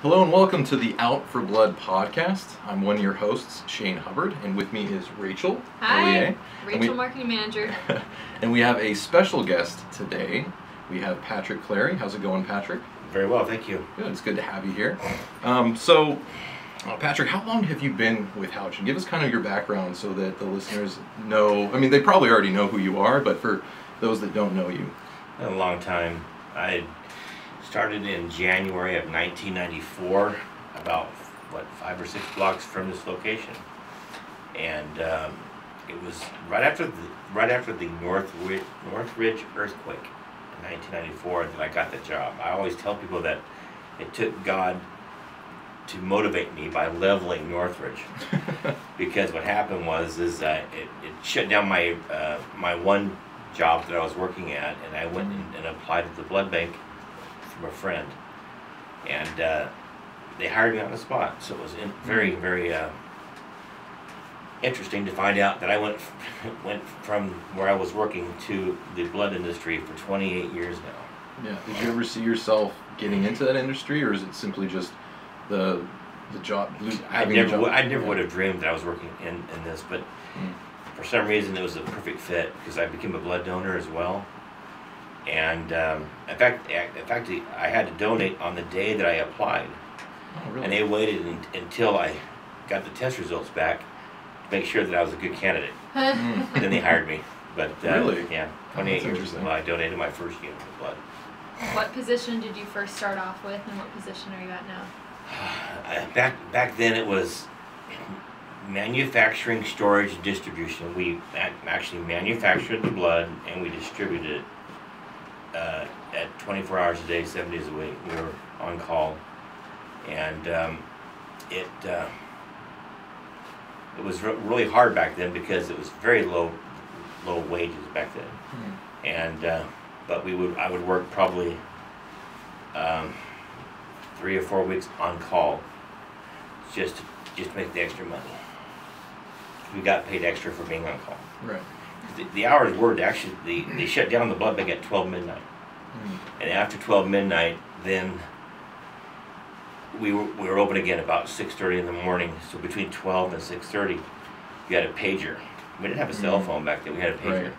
Hello and welcome to the Out for Blood podcast. I'm one of your hosts, Shane Hubbard, and with me is Rachel. Hi, Rachel, Marketing Manager. And we have a special guest today. We have Patrick Clary. How's it going, Patrick? Very well, thank you. Good, it's good to have you here. Patrick, how long have you been with Houchin? Give us kind of your background so that the listeners know. I mean, they probably already know who you are, but for those that don't know you. A long time. I started in January of 1994, about 5 or 6 blocks from this location, and it was right after the Northridge earthquake in 1994 that I got the job. I always tell people that it took God to motivate me by leveling Northridge, because what happened was it shut down my my one job that I was working at, and I went and applied at the blood bank from a friend, and they hired me on the spot. So it was very interesting to find out that I went from where I was working to the blood industry for 28 years now. Yeah. Did you ever see yourself getting into that industry, or is it simply just the job? I never would have dreamed that I was working in this, but for some reason it was a perfect fit because I became a blood donor as well. And in fact, I had to donate on the day that I applied. Oh, really? And they waited until I got the test results back to make sure that I was a good candidate. And then they hired me. But really? Yeah, 28 years ago I donated my first unit of blood. What position did you first start off with, and what position are you at now? Back then it was manufacturing, storage, and distribution. We actually manufactured the blood and we distributed it at 24 hours a day, 7 days a week. We were on call, and it was really hard back then because it was very low wages back then. And but I would work probably 3 or 4 weeks on call just to make the extra money. We got paid extra for being on call. Right. The hours were actually they shut down the blood bank at 12 midnight. And after 12 midnight, then we were open again about 6:30 in the morning. So between 12 and 6:30, you had a pager. We didn't have a cell phone back then. We had a pager. Right.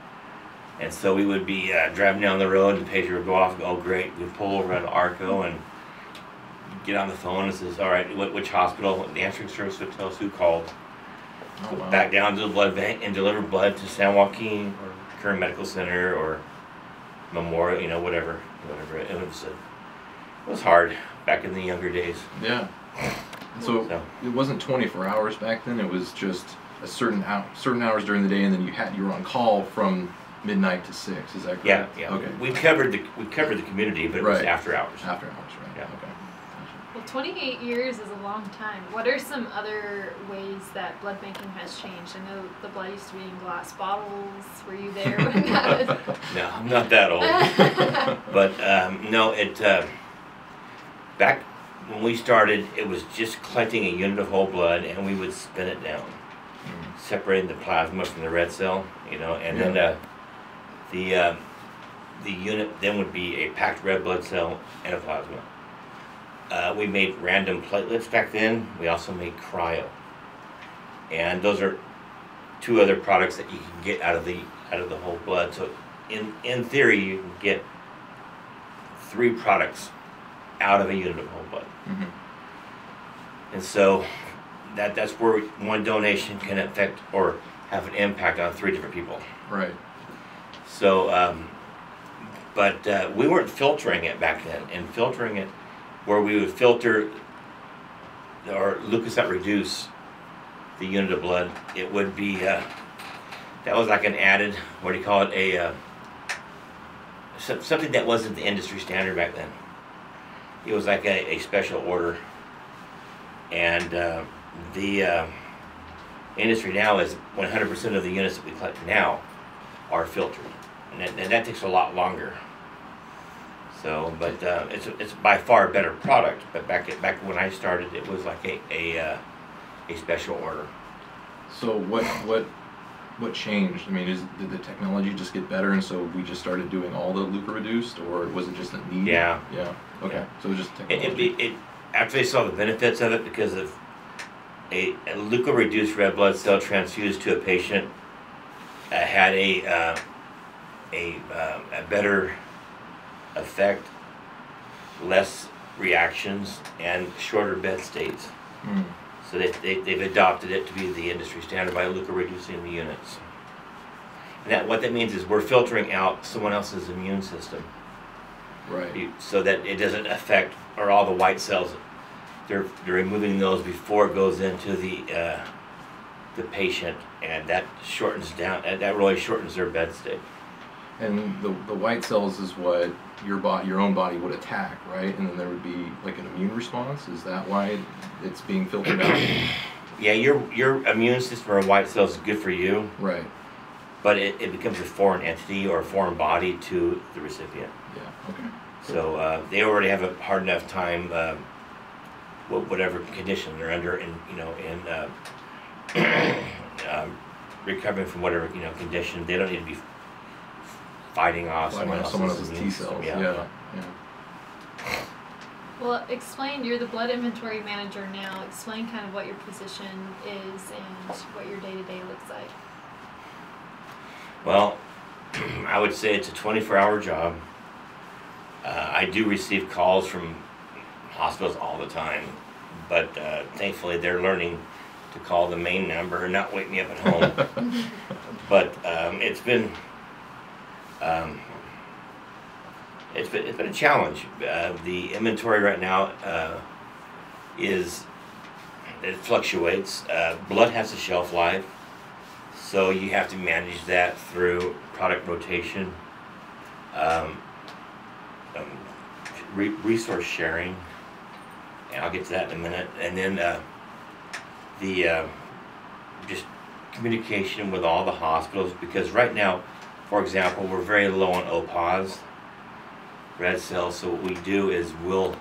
And so we would be driving down the road, and the pager would go off. Oh, great! We'd pull over at Arco and get on the phone and says, "All right, which hospital?" The answering service would tell us who called. Oh, wow. Back down to the blood bank and deliver blood to San Joaquin or Kern Medical Center or Memorial, whatever. It was hard back in the younger days. Yeah. So it wasn't 24 hours back then. It was just a certain hours during the day, and then you were on call from midnight to 6. Is that correct? Yeah. Okay. We covered the community, but it was after hours. After hours, right? Yeah. Okay. Well, 28 years is a long time. What are some other ways that blood banking has changed? I know the blood used to be in glass bottles. Were you there when that was? No, I'm not that old. But no, back when we started, it was just collecting a unit of whole blood, and we would spin it down, separating the plasma from the red cell, and then the unit then would be a packed red blood cell and a plasma. We made random platelets back then. We also made cryo, and those are 2 other products that you can get out of the whole blood. So in theory, you can get 3 products out of a unit of whole blood. And so that's where one donation can affect or have an impact on 3 different people. Right. So, but we weren't filtering it back then, and filtering it where we would filter or leukocyte reduce the unit of blood, it would be that was like an added, something that wasn't the industry standard back then. It was like a special order, and the industry now is 100% of the units that we collect now are filtered, and that takes a lot longer. So, but it's by far a better product. But back when I started, it was like a special order. So what changed? I mean, did the technology just get better, and so we just started doing all the leukoreduced, or was it just a need? Yeah. Yeah. Okay. Yeah. So it was just technology. after they saw the benefits of it, because of a leukoreduced red blood cell transfused to a patient had a better effect, less reactions, and shorter bed stays. Mm. So they've adopted it to be the industry standard by leukoreducing the units. And what that means is we're filtering out someone else's immune system, Right. so that it doesn't affect, or all the white cells. They're removing those before it goes into the patient, and that shortens down. That really shortens their bed stay. And the white cells is what your own body would attack, right? And then there would be like an immune response. Is that why it's being filtered out? Yeah, your immune system or white cells is good for you, Right. but it becomes a foreign entity or a foreign body to the recipient. Yeah. Okay. So they already have a hard enough time, whatever condition they're under, in recovering from whatever condition. They don't need to be fighting off someone else's T immune cells. system. Yeah. Well, explain, you're the blood inventory manager now. Explain kind of what your position is and what your day-to-day looks like. Well, I would say it's a 24-hour job. I do receive calls from hospitals all the time, but thankfully they're learning to call the main number and not wake me up at home. But it's been a challenge. The inventory right now it fluctuates. Blood has a shelf life, so you have to manage that through product rotation, resource sharing, and I'll get to that in a minute. And then the just communication with all the hospitals, because right now, for example, we're very low on OPAs, red cells. So what we do is we'll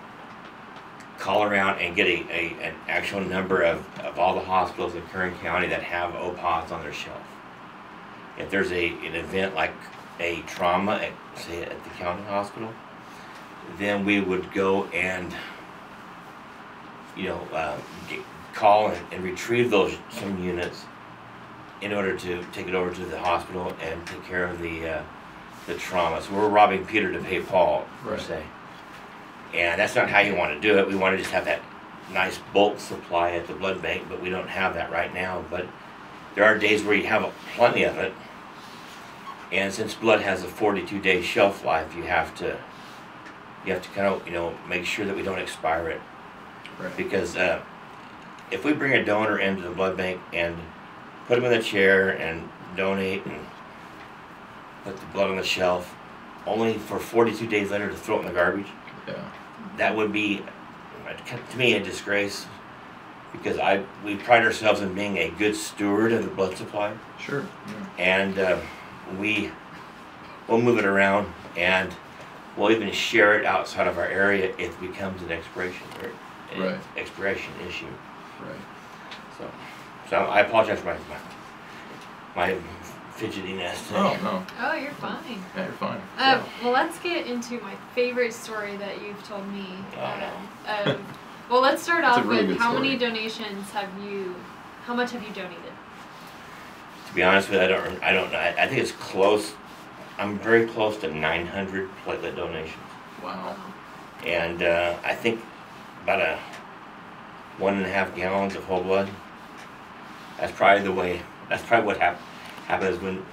call around and get an actual number of all the hospitals in Kern County that have OPAs on their shelf. If there's an event like a trauma say at the county hospital, then we would go and call and retrieve some units in order to take it over to the hospital and take care of the trauma. So we're robbing Peter to pay Paul, per se. And that's not how you want to do it. We want to just have that nice bulk supply at the blood bank, but we don't have that right now. But there are days where you have plenty of it. And since blood has a 42-day shelf life, you have to kind of make sure that we don't expire it. Right. Because if we bring a donor into the blood bank and put them in the chair and donate and put the blood on the shelf, only for 42 days later to throw it in the garbage, that would be, to me, a disgrace. Because we pride ourselves in being a good steward of the blood supply. Sure. Yeah. And we'll move it around, and we'll even share it outside of our area if it becomes an expiration issue. Right. So I apologize for my fidgetiness. Oh, no. Oh, you're fine. Yeah, you're fine. Well, let's get into my favorite story that you've told me. Well, let's start off really with good how story. many donations how much have you donated? To be honest with you, I don't know. I think it's close. I'm very close to 900 platelet donations. Wow. And I think about 1.5 gallons of whole blood. That's probably what happens when.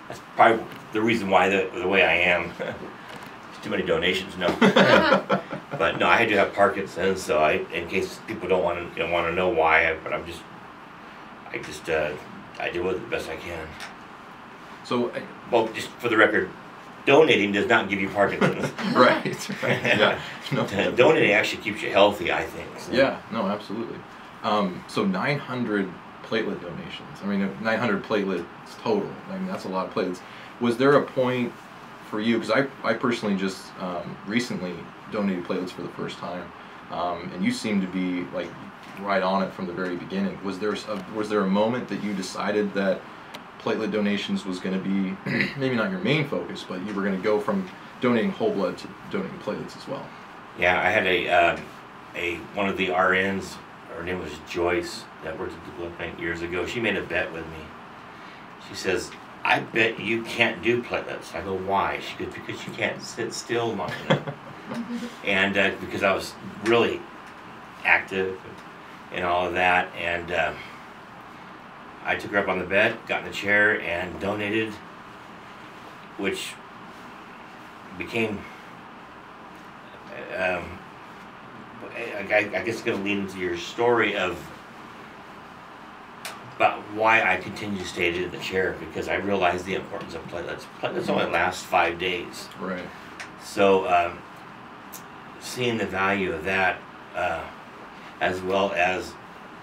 That's probably the reason why the way I am. It's too many donations, no. But no, I do have Parkinson's, so in case people don't want to know why, but I deal with it the best I can. So, well, just for the record, donating does not give you Parkinson's. right. Yeah. No. Donating actually keeps you healthy, I think. So. Yeah. No, absolutely. So 900 platelet donations. I mean, 900 platelets total. I mean, that's a lot of platelets. Was there a point for you? Because I personally just recently donated platelets for the first time, and you seem to be like right on it from the very beginning. Was there a moment that you decided that platelet donations was going to be maybe not your main focus, but you were going to go from donating whole blood to donating platelets as well? Yeah, I had one of the RNs, her name was Joyce, that worked at the blood bank years ago. She made a bet with me. She says, "I bet you can't do platelets." I go, "Why?" She goes, "Because you can't sit still long enough." And because I was really active and all of that, and I took her up on the bed, got in the chair, and donated, which became, I guess, going to lead into your story of about why I continue to stay in the chair, because I realized the importance of platelets. Platelets only last 5 days. Right. So seeing the value of that, as well as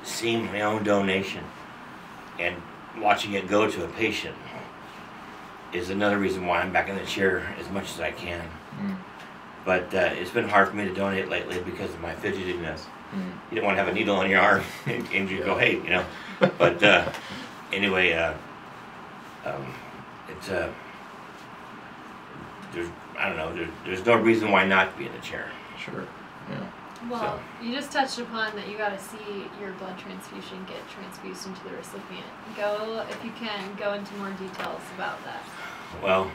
seeing my own donation and watching it go to a patient, is another reason why I'm back in the chair as much as I can. Mm. But it's been hard for me to donate lately because of my fidgetiness. Mm. You don't want to have a needle on your arm and you go, "Hey," you know. But anyway, it's there's, I don't know, there's no reason why not to be in the chair. Sure. Yeah. Well, you just touched upon that you got to see your blood transfusion get transfused into the recipient. If you can, go into more details about that. Well,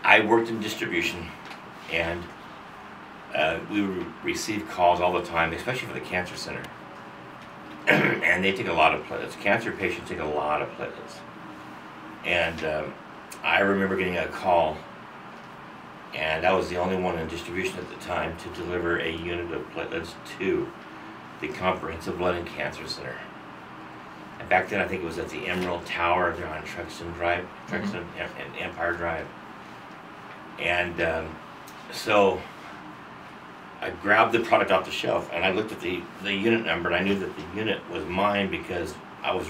I worked in distribution, and we would receive calls all the time, especially for the cancer center. And they take a lot of platelets. Cancer patients take a lot of platelets. And I remember getting a call, and I was the only one in distribution at the time to deliver a unit of platelets to the Comprehensive Blood and Cancer Center. And back then, I think it was at the Emerald Tower. They're on Truxton Drive, Truxton and Empire Drive. And so I grabbed the product off the shelf, and I looked at the unit number, and I knew that the unit was mine because I was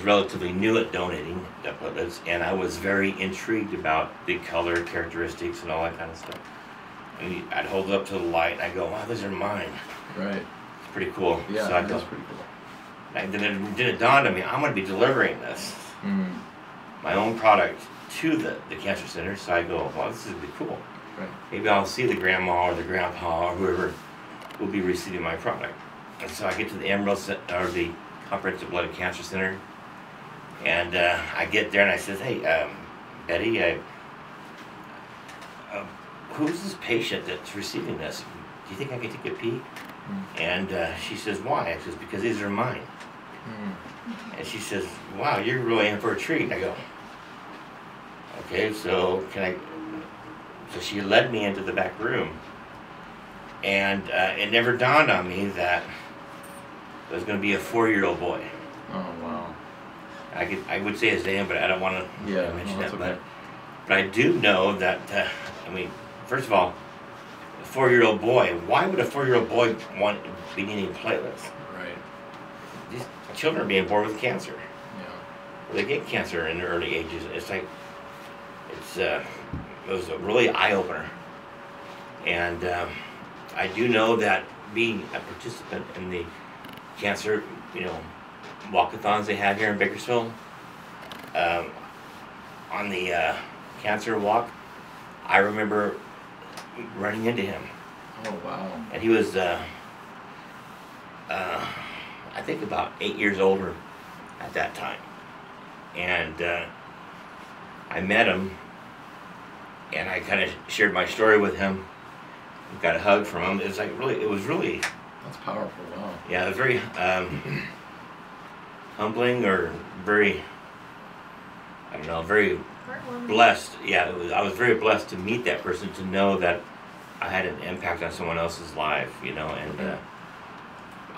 relatively new at donating the platelets, and I was very intrigued about the color characteristics and all that kind of stuff. And I'd hold it up to the light, and I'd go, "Wow, those are mine." Right. It's pretty cool. Yeah, so that's pretty cool. And then it dawned on me, I'm going to be delivering this, Mm. my own product, to the cancer center. So I go, "Well, this is going to be cool. Right. Maybe I'll see the grandma or the grandpa or whoever will be receiving my product." And so I get to the or the Comprehensive Blood and Cancer Center, and I get there and I says, "Hey, Betty, who's this patient that's receiving this? Do you think I can take a peek?" Mm. And she says, "Why?" I says, "Because these are mine." Mm. And she says, "Wow, you're really in for a treat." I go, "Okay, so can I?" So she led me into the back room, and it never dawned on me that it was going to be a 4-year-old boy. Oh wow. I would say his name, but I don't want to mention that's that. okay. But I do know that. I mean, first of all, a 4-year-old boy. Why would a 4-year-old boy be needing platelets? Right. These children are being born with cancer. Yeah. They get cancer in their early ages. It's like it was a really eye-opener. And I do know that being a participant in the cancer, walkathons they have here in Bakersfield, on the cancer walk, I remember running into him. Oh wow. And he was, I think about 8 years older at that time. And I met him, and I kind of shared my story with him. Got a hug from him. It was really, That's powerful. Wow. yeah, it was very humbling, or very, I don't know, very Heartwarming. blessed. Yeah, I was very blessed to meet that person, to know that I had an impact on someone else's life, and I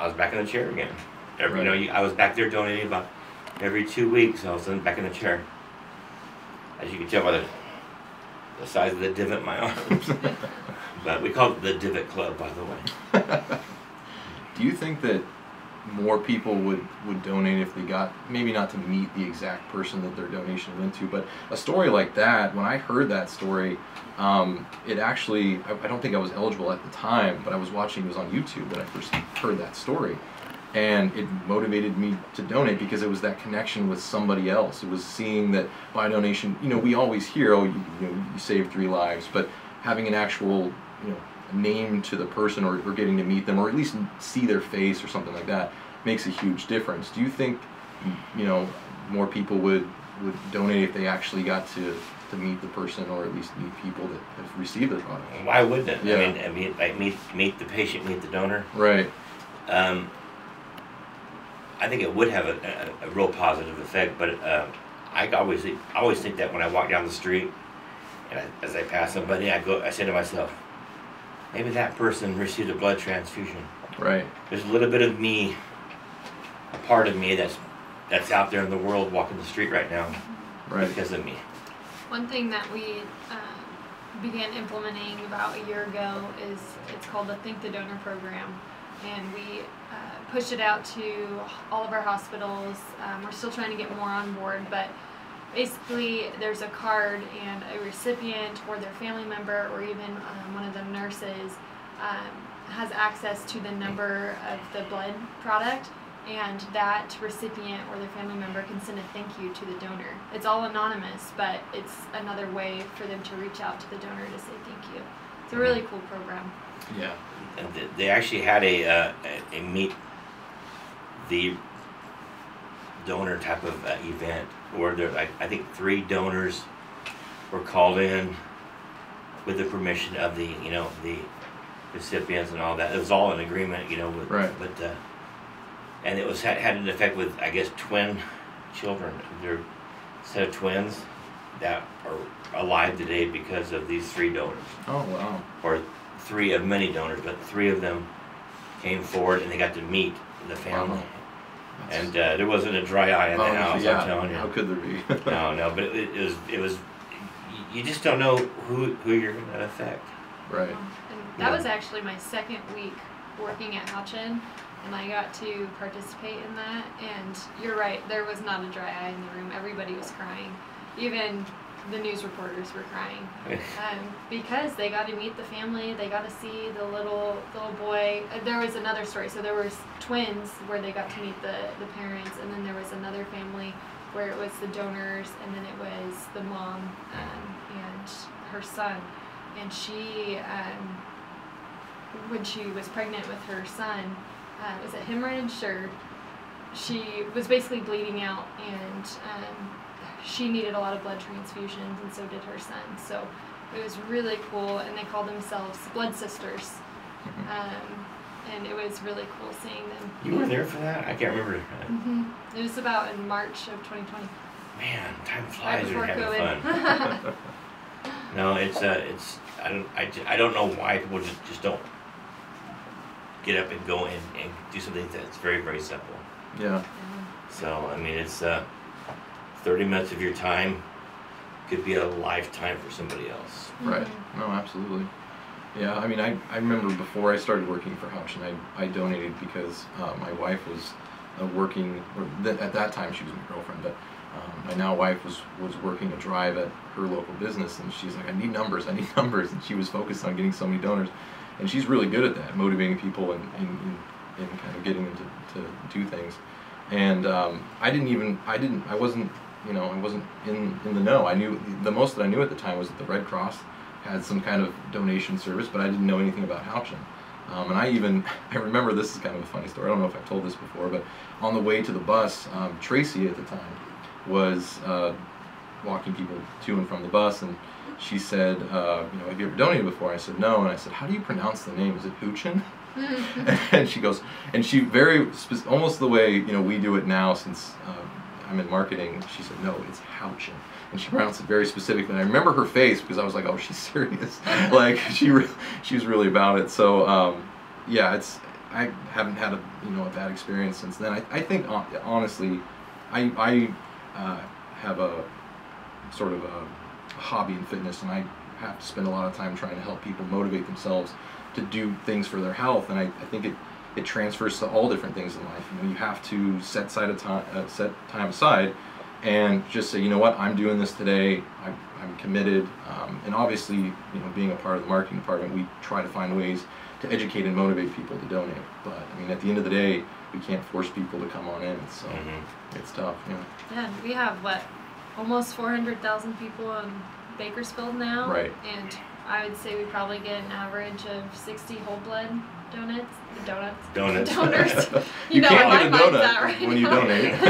was back in the chair again. I was back there donating about every 2 weeks. I was back in the chair. As you can tell by the size of the divot in my arms. But we call it the Divot Club, by the way. Do you think that more people would donate if they got, maybe not to meet the exact person that their donation went to, but a story like that, when I heard that story, it actually, I don't think I was eligible at the time, but I was watching, it was on YouTube when I first heard that story. And it motivated me to donate because it was that connection with somebody else. It was seeing that by donation, we always hear, oh, you saved 3 lives, but having an actual, name to the person, or getting to meet them, or at least see their face or something like that, makes a huge difference. Do you think, more people would donate if they actually got to meet the person, or at least meet people that have received their product? Why wouldn't it? Yeah. I mean, like meet the patient, meet the donor. Right. I think it would have a real positive effect, but I always think that when I walk down the street, and as I pass somebody, I say to myself, maybe that person received a blood transfusion. Right. There's a little bit of me, a part of me that's out there in the world walking the street right now, Right. because of me. One thing that we began implementing about a year ago is it's called the Think the Donor program, and we pushed it out to all of our hospitals. We're still trying to get more on board, but basically there's a card, and a recipient or their family member, or even one of the nurses has access to the number of the blood product, and that recipient or their family member can send a thank you to the donor. It's all anonymous, but it's another way for them to reach out to the donor to say thank you. It's a really cool program. Yeah. And they actually had a meet the donor type of event where I think 3 donors were called in with the permission of the the recipients and all that. It was all in agreement, with, Right. but and it was had an effect with, I guess, twin children. They're a set of twins that are alive today because of these 3 donors, Oh wow. or 3 of many donors, but 3 of them came forward and they got to meet the family. Wow. And there wasn't a dry eye in the house, yeah. I'm telling you. How could there be? No, but it was. You just don't know who you're gonna affect. Right. And that was actually my second week working at Houchin, and I got to participate in that. And you're right, there was not a dry eye in the room. Everybody was crying. Even the news reporters were crying because they got to meet the family. They got to see the little boy. There was another story. So there was twins where they got to meet the parents, and then there was another family where it was the donors, and then it was the mom and her son. And she, when she was pregnant with her son, was it hemorrhage, or she was basically bleeding out, and she needed a lot of blood transfusions, and so did her son. So it was really cool, and they called themselves Blood Sisters. And it was really cool seeing them. You were there for that? I can't remember. It was about in March of 2020. Man, time Right flies when before you're having COVID. fun. No, it's I don't know why people just don't get up and go and do something that's very, very simple. Yeah. So I mean, it's 30 minutes of your time could be a lifetime for somebody else. Right. No, absolutely. Yeah, I mean, I remember before I started working for Houchin, I donated because my wife was working, at that time she was my girlfriend, but my now wife was working a drive at her local business, and she's like, I need numbers, and she was focused on getting so many donors, and she's really good at that, motivating people and kind of getting them to do things. And I wasn't in the know. I knew the most that I knew at the time was that the Red Cross had some kind of donation service, but I didn't know anything about Houchin. And I remember, this is kind of a funny story, I don't know if I've told this before, but on the way to the bus, Tracy at the time was walking people to and from the bus, and she said, have you ever donated before? I said, no, and I said, how do you pronounce the name? Is it Houchin? And she goes, and she almost the way, we do it now, since I'm in marketing, she said, no, it's Houchin. And she pronounced it very specifically. And I remember her face, because I was like, oh, she's serious. Like, she was really about it. So, I haven't had a bad experience since then. I think, honestly, I have a sort of a hobby in fitness, and I have to spend a lot of time trying to help people motivate themselves to do things for their health. And I think it transfers to all different things in life. You have to set time aside and just say, you know what, I'm doing this today, I'm committed, and obviously, being a part of the marketing department, we try to find ways to educate and motivate people to donate. But I mean, at the end of the day, we can't force people to come on in, so it's tough. Yeah, we have almost 400,000 people in Bakersfield now, Right. and I would say we probably get an average of 60 whole blood donuts. Donuts. Donors. You know can't where get a my mind's donut at right when you now. donate.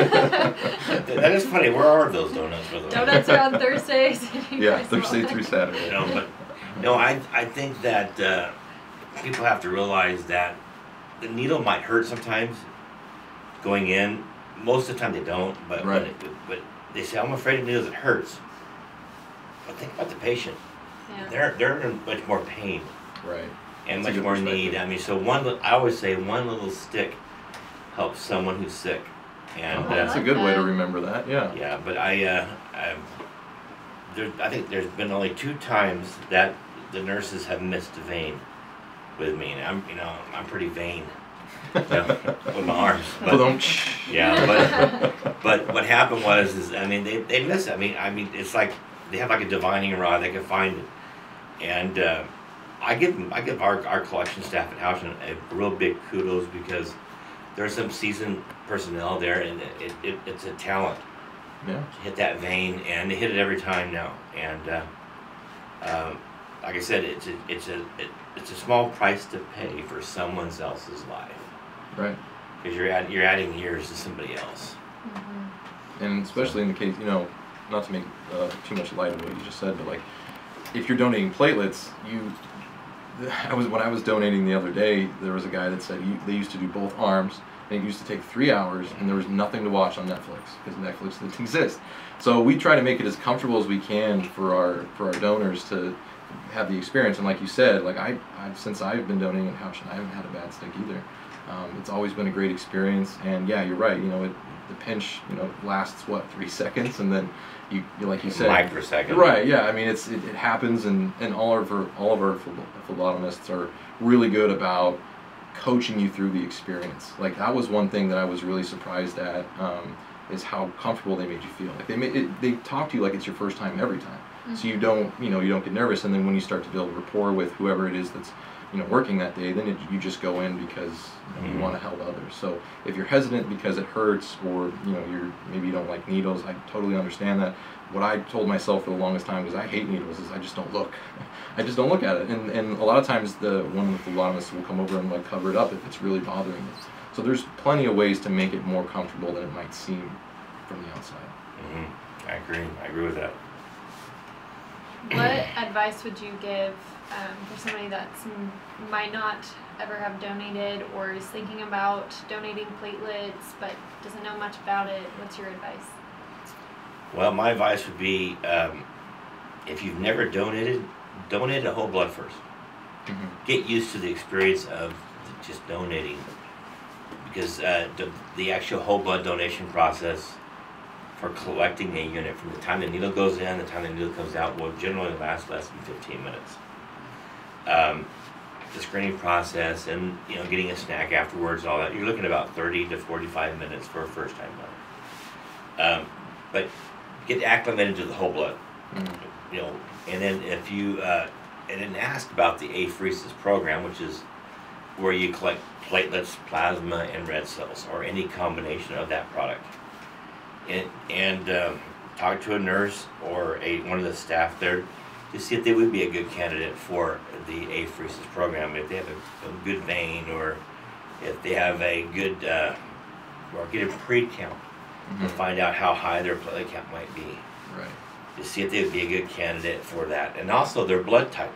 That is funny. Where are those donuts for the Donuts are on Thursdays. Yeah, Thursday through Saturday. You know, but no, I think that people have to realize that the needle might hurt sometimes going in. Most of the time they don't, but Right. but they say, I'm afraid of needles, it hurts. But think about the patient. Yeah. They're in much more pain Right. and That's a much good more perspective. need. I mean, so I always say one little stick helps someone who's sick. And Oh, That's a like good way to that. remember that. Yeah. yeah, but I think there's been only 2 times that the nurses have missed a vein with me, and I'm pretty vain with my arms. But, yeah, but what happened is I mean they miss it. I mean it's like they have like a divining rod, they can find it, and I give our collection staff at Houchin a real big kudos because there's some seasoned personnel there, and it's a talent Yeah. to hit that vein, and they hit it every time now. And like I said, it's a small price to pay for someone else's life Right. because you're adding years to somebody else. Mhm. And especially in the case, not to make too much light of what you just said, but like, if you're donating platelets, when I was donating the other day, there was a guy that said they used to do both arms, and it used to take 3 hours, and there was nothing to watch on Netflix because Netflix didn't exist. So we try to make it as comfortable as we can for our donors to have the experience. And like you said, like since I've been donating at Houchin, I haven't had a bad stick either. It's always been a great experience, and yeah, you're right. The pinch, lasts 3 seconds, and then you like you said, Microsecond. right? Yeah, I mean it happens, and all of our phlebotomists are really good about coaching you through the experience. Like that was one thing that I was really surprised at, is how comfortable they made you feel. Like they talk to you like it's your first time every time, so you don't get nervous, and then when you start to build rapport with whoever it is that's working that day, then you just go in because you want to help others. So if you're hesitant because it hurts, or maybe you don't like needles, I totally understand that. What I told myself for the longest time was I hate needles, is I just don't look. I just don't look at it, and a lot of times one of the phlebotomists will come over and like cover it up if it's really bothering you. So there's plenty of ways to make it more comfortable than it might seem from the outside. Mm-hmm. I agree with that. What advice would you give for somebody that might not ever have donated or is thinking about donating platelets but doesn't know much about it? What's your advice? Well, my advice would be, if you've never donated, donate a whole blood first. Mm-hmm. Get used to the experience of just donating, because the actual whole blood donation process for collecting a unit from the time the needle goes in, the time the needle comes out, will generally last less than 15 minutes. The screening process and getting a snack afterwards, all that, you're looking at about 30 to 45 minutes for a first-time donor. But get acclimated to the whole blood, and then if you and then ask about the apheresis program, which is where you collect platelets, plasma, and red cells, or any combination of that product. And talk to a nurse or one of the staff there to see if they would be a good candidate for the apheresis program. If they have a good vein, or if they have a good, or get a pre-count to find out how high their platelet count might be. Right. To see if they would be a good candidate for that. And also their blood type.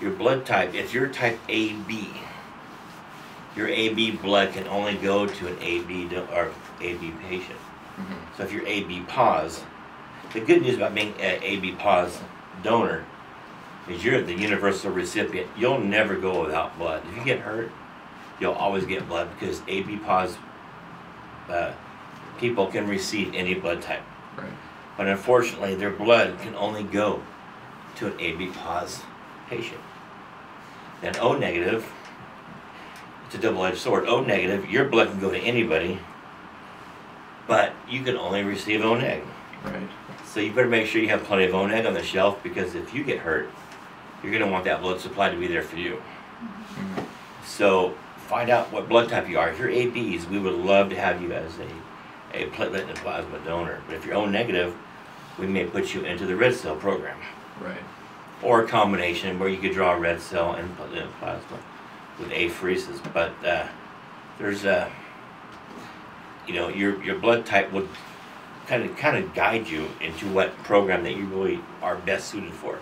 Your blood type, if you're type AB, your AB blood can only go to an AB patient. Mm-hmm. So if you're AB pos, the good news about being an AB pos donor is you're the universal recipient. You'll never go without blood. If you get hurt, you'll always get blood, because AB pos people can receive any blood type. Right. But unfortunately, their blood can only go to an AB pos patient. Then O negative, it's a double-edged sword. O negative, your blood can go to anybody, but you can only receive O neg. Right. So you better make sure you have plenty of O neg on the shelf, because if you get hurt, you're going to want that blood supply to be there for you. Mm-hmm. So find out what blood type you are. If you're ABs, we would love to have you as a platelet and plasma donor. But if you're O negative, we may put you into the red cell program. Right. or a combination where you could draw a red cell and put it in plasma with apheresis. But there's a, your blood type would kind of guide you into what program that you really are best suited for.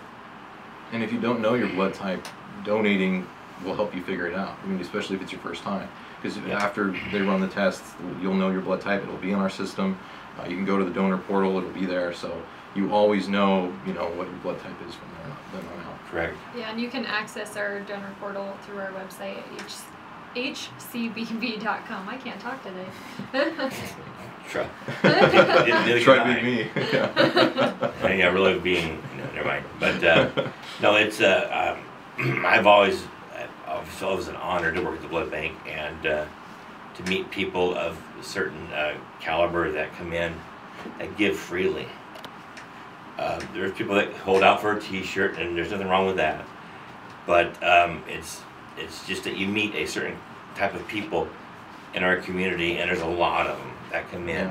And if you don't know your blood type, donating will help you figure it out. I mean, especially if it's your first time. Because after they run the tests, you'll know your blood type. It'll be in our system. You can go to the donor portal. It'll be there. So you always know, what your blood type is from then on out. Correct. Yeah, and you can access our donor portal through our website at hcbb.com. I can't talk today. Try. Try to be me. Yeah, really being, never mind. But no, it's I've always it was an honor to work at the blood bank and to meet people of a certain caliber that come in that give freely. There's people that hold out for a T-shirt, and there's nothing wrong with that. But it's just that you meet a certain type of people in our community, and there's a lot of them that come in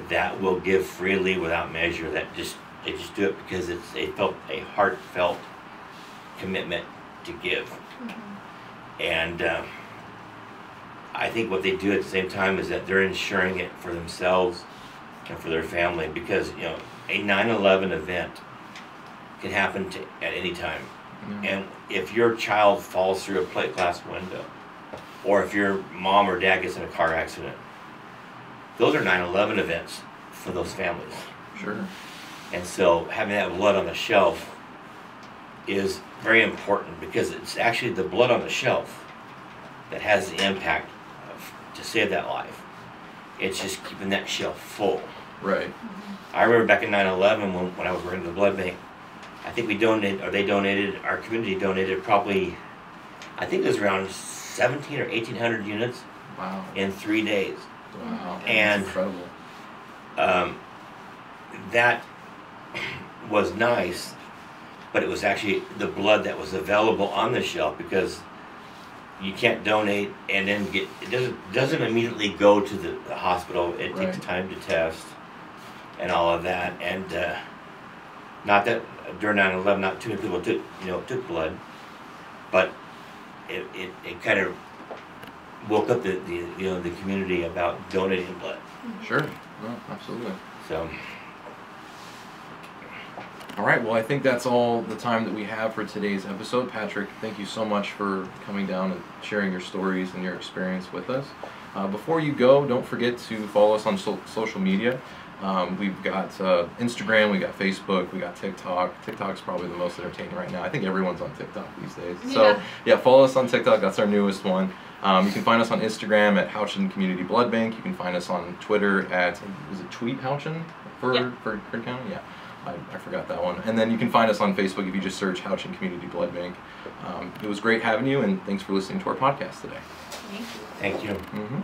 that will give freely without measure. They just do it because they felt a heartfelt commitment to give. And I think what they do at the same time is that they're ensuring it for themselves and for their family, because a 9/11 event can happen at any time. And if your child falls through a plate glass window, or if your mom or dad gets in a car accident, those are 9/11 events for those families. Sure. And so having that blood on the shelf is very important, because it's actually the blood on the shelf that has the impact to save that life. It's just keeping that shelf full. Right. I remember back in 9/11 when I was working at the blood bank, I think our community donated probably, I think it was around 17 or 1,800 units. Wow. In 3 days. Wow. And that's incredible. That was nice, but it was actually the blood that was available on the shelf, because you can't donate and then it doesn't immediately go to the hospital. It takes time to test and all of that. And not that during 9/11 not too many people took blood, but it kind of woke up the community about donating blood. Sure. No, absolutely. So. All right, well, I think that's all the time that we have for today's episode. Patrick, thank you so much for coming down and sharing your stories and your experience with us. Before you go, don't forget to follow us on social media. We've got Instagram, we got Facebook, we got TikTok. TikTok's probably the most entertaining right now. I think everyone's on TikTok these days. So, follow us on TikTok. That's our newest one. You can find us on Instagram at Houchin Community Blood Bank. You can find us on Twitter at, is it Tweet Houchin for Kern County? Yeah. I forgot that one. And then you can find us on Facebook if you just search Houchin Community Blood Bank. It was great having you, and thanks for listening to our podcast today. Thank you. Thank you. Mm-hmm.